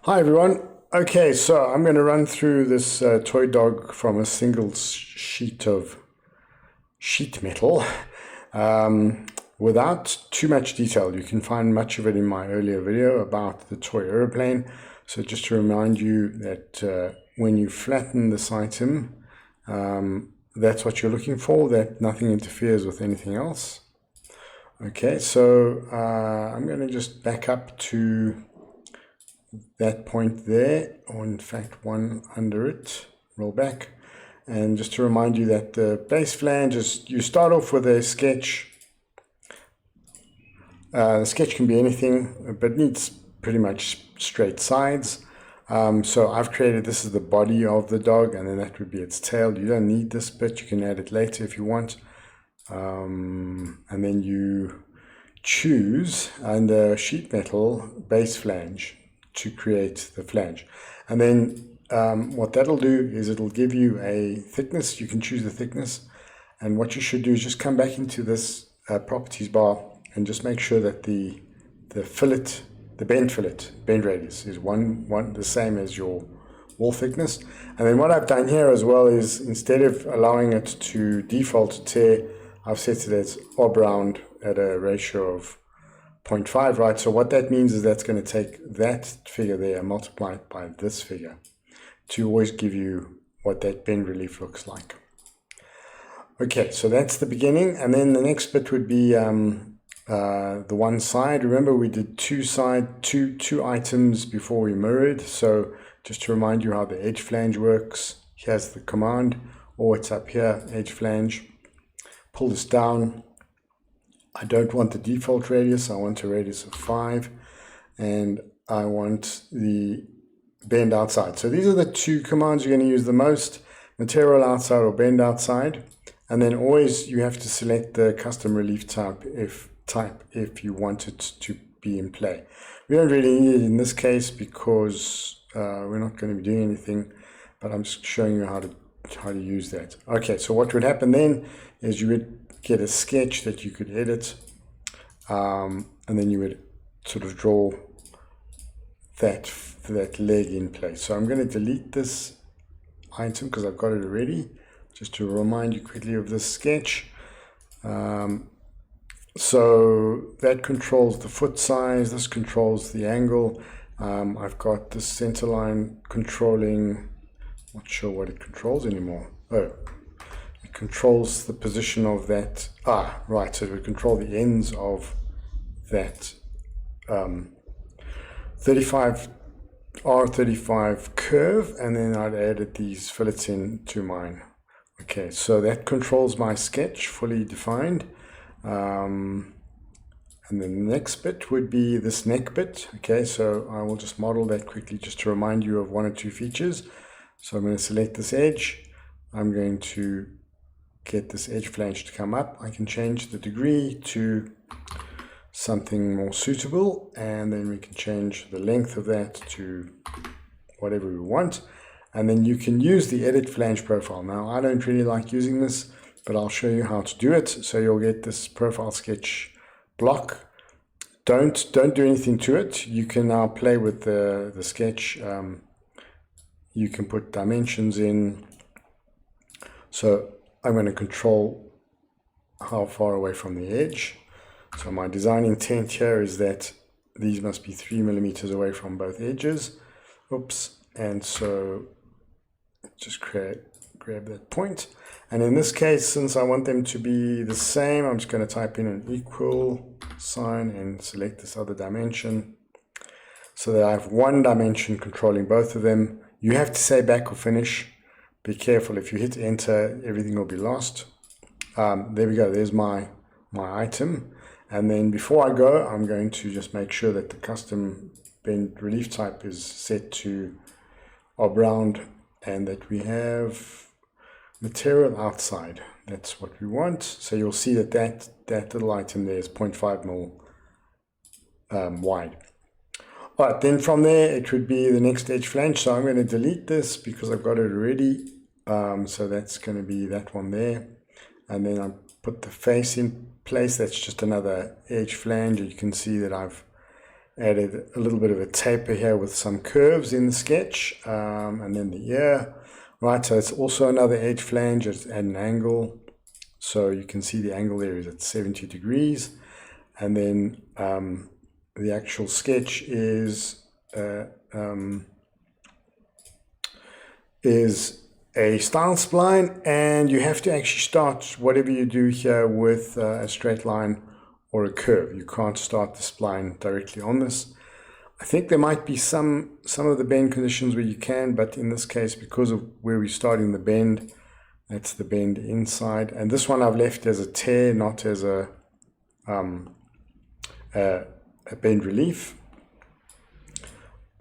Hi everyone. Okay, so I'm going to run through this toy dog from a single sheet of sheet metal without too much detail. You can find much of it in my earlier video about the toy aeroplane. So just to remind you that when you flatten this item, that's what you're looking for, that nothing interferes with anything else. Okay, so I'm going to just back up to that point there, or in fact one under it, roll back. And just to remind you that the base flange is, you start off with a sketch. The sketch can be anything, but needs pretty much straight sides. So I've created, this is the body of the dog, and then that would be its tail. You don't need this bit, you can add it later if you want. And then you choose under sheet metal base flange to create the flange. And then what that'll do is it'll give you a thickness. You can choose the thickness, and what you should do is just come back into this properties bar and just make sure that the fillet, the bend radius is one the same as your wall thickness. And then what I've done here as well is, instead of allowing it to default to tear, I've set it as ob round at a ratio of 0.5, right? So what that means is that's going to take that figure there and multiply it by this figure to always give you what that bend relief looks like. Okay, so that's the beginning, and then the next bit would be the one side. Remember, we did two items before we mirrored. So just to remind you how the edge flange works, here's the command, or it's up here, edge flange. Pull this down. I don't want the default radius, I want a radius of 5, and I want the bend outside. So these are the two commands you're going to use the most, material outside or bend outside. And then always you have to select the custom relief type if you want it to be in play. We don't really need it in this case because we're not going to be doing anything, but I'm just showing you how to use that. Okay, so what would happen then is you would get a sketch that you could edit, and then you would sort of draw that leg in place. So I'm going to delete this item because I've got it already, just to remind you quickly of this sketch. So that controls the foot size, this controls the angle. I've got the center line controlling, not sure what it controls anymore. Oh, it controls the position of that. Right, so it would control the ends of that R35 curve, and then I'd added these fillets in to mine. Okay, so that controls my sketch fully defined. And then the next bit would be this neck bit. Okay, so I will just model that quickly just to remind you of one or two features. So I'm going to select this edge. I'm going to get this edge flange to come up. I can change the degree to something more suitable, and then we can change the length of that to whatever we want. And then you can use the edit flange profile. Now, I don't really like using this, but I'll show you how to do it. So you'll get this profile sketch block. Don't do anything to it. You can now play with the sketch. You can put dimensions in. So I'm going to control how far away from the edge. So my design intent here is that these must be 3 millimeters away from both edges. Oops. And so just grab that point. And in this case, since I want them to be the same, I'm just going to type in an equal sign and select this other dimension so that I have one dimension controlling both of them. You have to say back or finish. Be careful, if you hit enter, everything will be lost. There we go, there's my item. And then before I go, I'm going to just make sure that the custom bend relief type is set to ob round, and that we have material outside. That's what we want. So you'll see that little item there is 0.5 mil wide. All right, then from there, it would be the next edge flange. So I'm going to delete this because I've got it already. So that's going to be that one there. And then I put the face in place. That's just another edge flange. You can see that I've added a little bit of a taper here with some curves in the sketch, and then the ear. Right, so it's also another edge flange at an angle. So you can see the angle there is at 70 degrees. And then the actual sketch is a style spline, and you have to actually start whatever you do here with a straight line or a curve. You can't start the spline directly on this. I think there might be some of the bend conditions where you can, but in this case, because of where we're starting the bend, that's the bend inside. And this one I've left as a tear, not as a bend relief.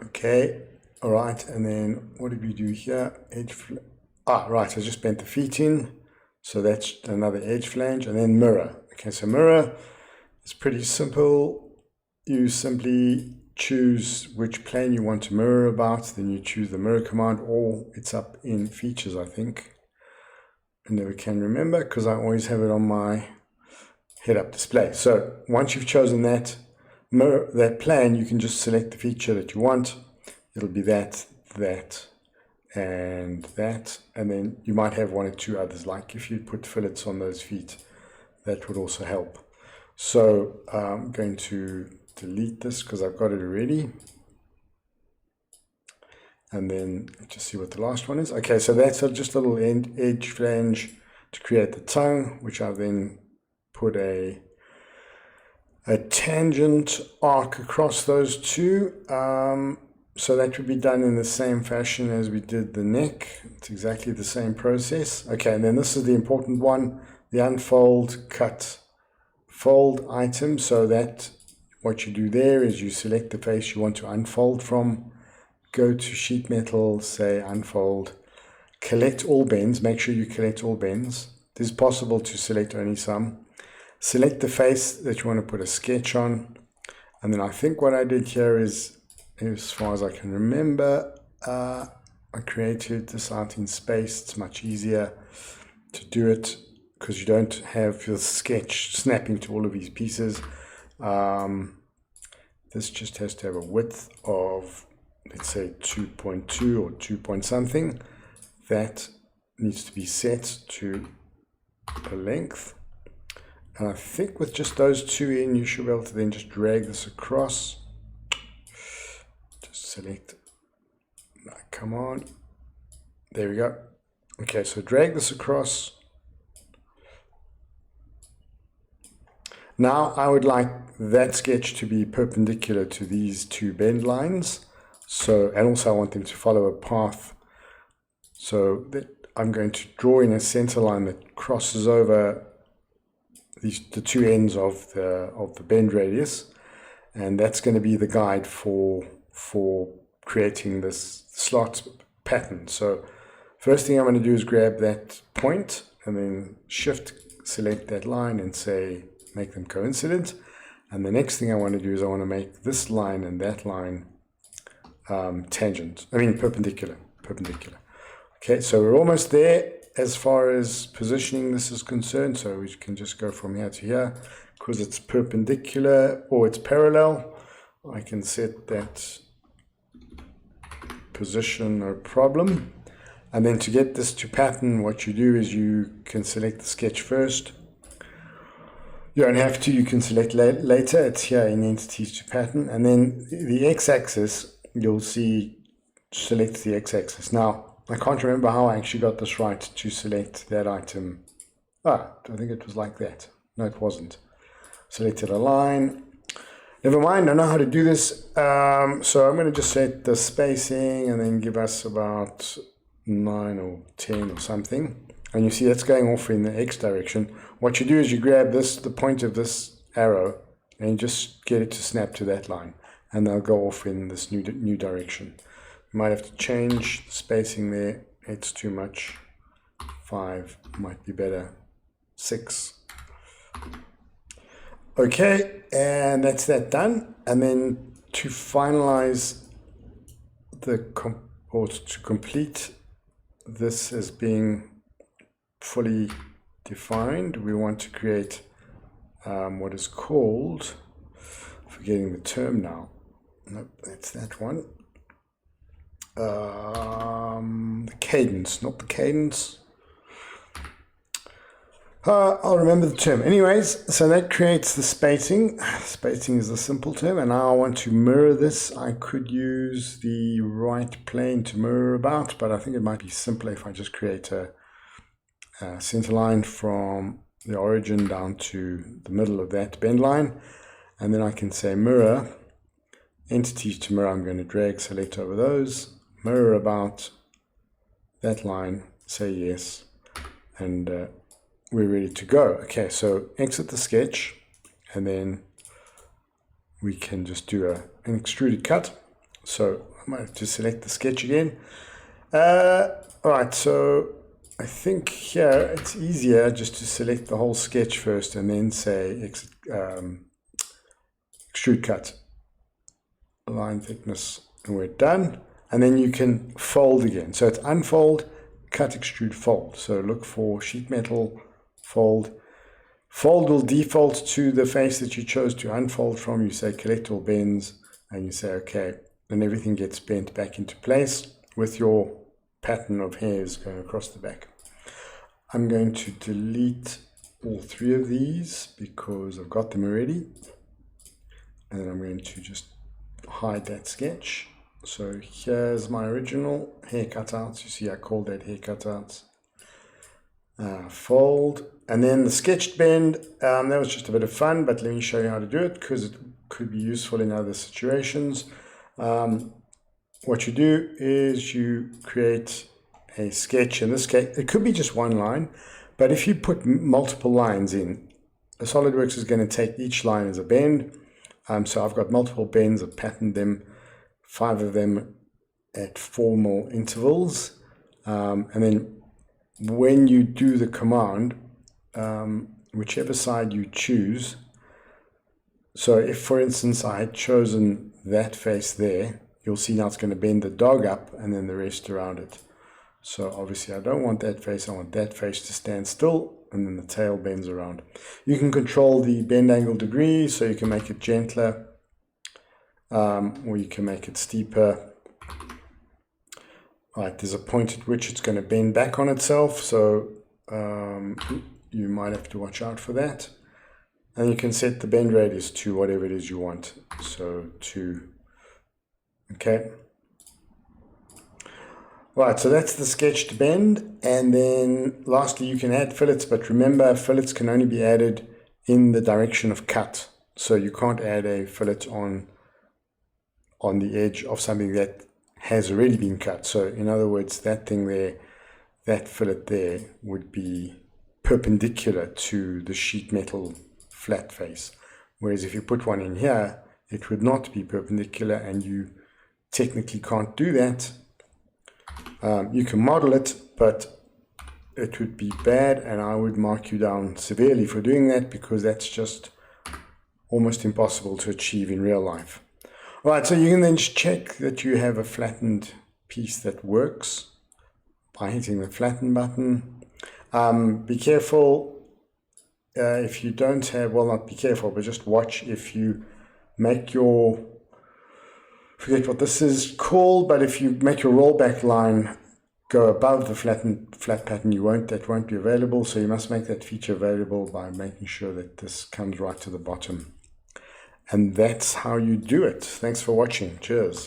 Okay, all right, and then what did we do here? Right, I just bent the feet in, so that's another edge flange, and then mirror. Okay, so mirror is pretty simple. You simply choose which plane you want to mirror about, then you choose the mirror command, or it's up in features, I think. I never can remember because I always have it on my head-up display. So once you've chosen that plane, you can just select the feature that you want. It'll be that, and that, and then you might have one or two others, like if you put fillets on those feet, that would also help. So I'm going to delete this because I've got it already. And then just see what the last one is. Okay, so that's just a little edge flange to create the tongue, which I then put a tangent arc across those two. So that would be done in the same fashion as we did the neck. It's exactly the same process. Okay, and then this is the important one, the unfold, cut, fold item. So that what you do there is you select the face you want to unfold from, go to sheet metal, say unfold, collect all bends, make sure you collect all bends. It is possible to select only some. Select the face that you want to put a sketch on. And then I think what I did here is, as far as I can remember, I created this out in space. It's much easier to do it because you don't have your sketch snapping to all of these pieces. This just has to have a width of, let's say 2.2 or 2 point something. That needs to be set to a length. And I think with just those two in, you should be able to then just drag this across. Just select, come on. There we go. Okay, so drag this across. Now I would like that sketch to be perpendicular to these two bend lines. So, and also I want them to follow a path. So that I'm going to draw in a center line that crosses over the two ends of the bend radius, and that's going to be the guide for creating this slot pattern. So first thing I'm going to do is grab that point and then shift select that line and say make them coincident. And the next thing I want to do is I want to make this line and that line perpendicular. Okay, so we're almost there as far as positioning this is concerned. So we can just go from here to here because it's perpendicular or it's parallel. I can set that position, no problem. And then to get this to pattern, what you do is you can select the sketch first. You don't have to, you can select later. It's here in entities to pattern. And then the x-axis, you'll see, select the x-axis. Now, I can't remember how I actually got this right to select that item. I think it was like that. No, it wasn't. Selected a line. Never mind, I know how to do this. So I'm going to just set the spacing and then give us about 9 or 10 or something. And you see that's going off in the x direction. What you do is you grab the point of this arrow and you just get it to snap to that line. And they'll go off in this new direction. You might have to change the spacing there. It's too much. 5 might be better. 6. Okay, and that's that done. And then to finalize to complete this as being fully defined, we want to create what is called, forgetting the term now, Nope, that's that one. The cadence, not the cadence. I'll remember the term. Anyways, so that creates the spacing. Spacing is a simple term, and now I want to mirror this. I could use the right plane to mirror about, but I think it might be simpler if I just create a center line from the origin down to the middle of that bend line, and then I can say mirror, entities to mirror. I'm going to drag select over those, mirror about that line, say yes, and we're ready to go. Okay, so exit the sketch, and then we can just do an extruded cut. So I might have to select the sketch again. All right, so I think here it's easier just to select the whole sketch first and then say extrude cut, line thickness, and we're done. And then you can fold again. So it's unfold, cut, extrude, fold. So look for sheet metal, fold. Fold will default to the face that you chose to unfold from. You say collect all bends, and you say okay, and everything gets bent back into place with your pattern of hairs going across the back. I'm going to delete all three of these because I've got them already, and then I'm going to just hide that sketch. So here's my original hair cutouts. You see I called that hair cutouts. Fold, and then the sketched bend, that was just a bit of fun, but let me show you how to do it because it could be useful in other situations. What you do is you create a sketch. In this case, it could be just one line, but if you put multiple lines in, Solidworks is going to take each line as a bend. So I've got multiple bends, I've patterned them, 5 of them at formal intervals, and then when you do the command, whichever side you choose, so if for instance I had chosen that face there, you'll see now it's going to bend the dog up and then the rest around it. So obviously I don't want that face, I want that face to stand still, and then the tail bends around. You can control the bend angle degree, so you can make it gentler, or you can make it steeper. Right, there's a point at which it's going to bend back on itself, so you might have to watch out for that. And you can set the bend radius to whatever it is you want. So okay. Right, so that's the sketched bend. And then lastly, you can add fillets, but remember, fillets can only be added in the direction of cut. So you can't add a fillet on the edge of something that has already been cut. So in other words, that thing there, that fillet there would be perpendicular to the sheet metal flat face. Whereas if you put one in here, it would not be perpendicular, and you technically can't do that. You can model it, but it would be bad, and I would mark you down severely for doing that because that's just almost impossible to achieve in real life. All right, so you can then just check that you have a flattened piece that works by hitting the flatten button. Be careful if you don't have, well, not be careful, but just watch if you make your, forget what this is called, but if you make your rollback line go above the flat pattern, that won't be available. So you must make that feature available by making sure that this comes right to the bottom. And that's how you do it. Thanks for watching. Cheers.